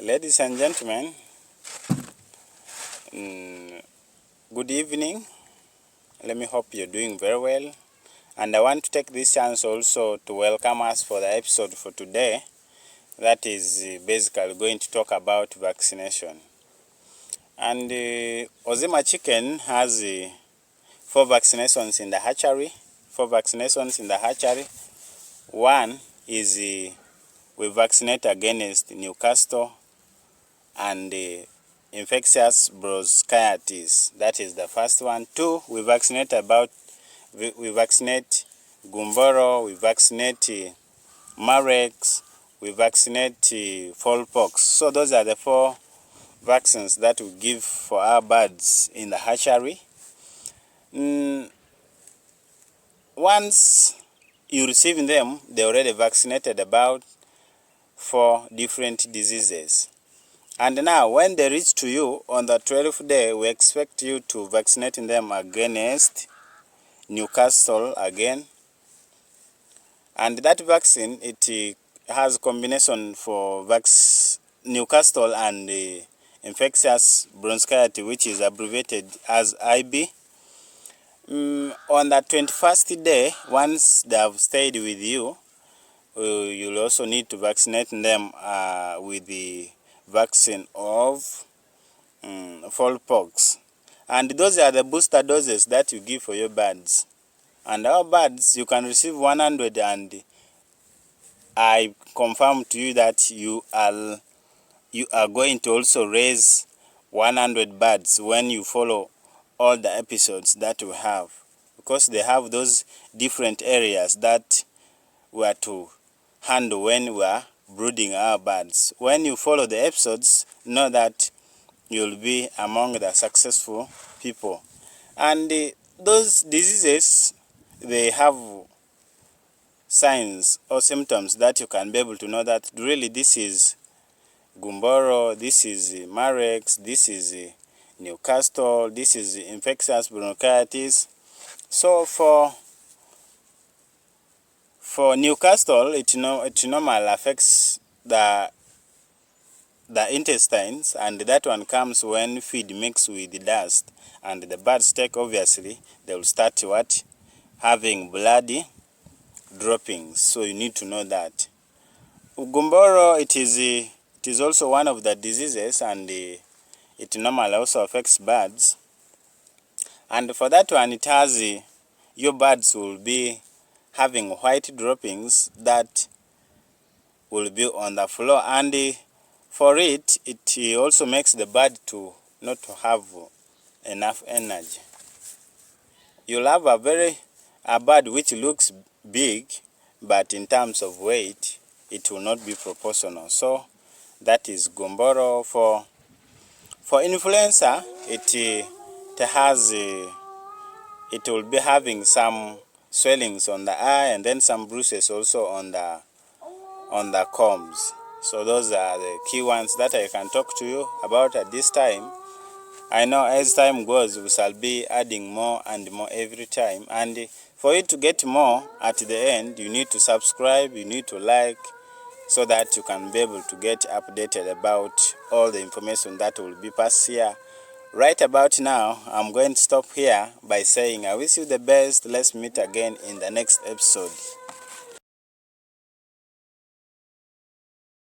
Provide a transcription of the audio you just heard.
Ladies and gentlemen, good evening. Let me hope you're doing very well. And I want to take this chance also to welcome us for the episode for today. That is basically going to talk about vaccination. And Ozima Chicken has 4 vaccinations in the hatchery. 4 vaccinations in the hatchery. One is we vaccinate against Newcastle and infectious bronchitis. That is the first one. 2, we vaccinate gumboro, we vaccinate marex, we vaccinate fowlpox. So those are the 4 vaccines that we give for our birds in the hatchery. Once you receive them, they already vaccinated about 4 different diseases. And now, when they reach to you on the 12th day, we expect you to vaccinate them against Newcastle again. And that vaccine, it has combination for Newcastle and infectious bronchitis, which is abbreviated as IB. On the 21st day, once they have stayed with you, you'll also need to vaccinate them with the vaccine of fowlpox. And those are the booster doses that you give for your birds. And our birds, you can receive 100, and I confirm to you that you are going to also raise 100 birds when you follow all the episodes that we have, because they have those different areas that we are to handle when we are brooding our birds. When you follow the episodes, know that you'll be among the successful people. And those diseases, they have signs or symptoms that you can be able to know that really this is gumboro, this is marex, this is Newcastle, this is infectious bronchitis. So for Newcastle, it normally affects the intestines, and that one comes when feed mix with the dust, and the birds take, obviously they will start having bloody droppings. So you need to know that. Gumboro, it is also one of the diseases, and it normally also affects birds. And for that one, it has your birds will be having white droppings that will be on the floor, and for it also makes the bird to not to have enough energy. You'll have a bird which looks big, but in terms of weight, it will not be proportional. So that is gumboro. For influenza, it will be having some swellings on the eye, and then some bruises also on the combs. So those are the key ones that I can talk to you about at this time. I know as time goes, we shall be adding more and more every time. And for you to get more at the end, you need to subscribe, you need to like, so that you can be able to get updated about all the information that will be passed here. Right about now, I'm going to stop here by saying I wish you the best. Let's meet again in the next episode.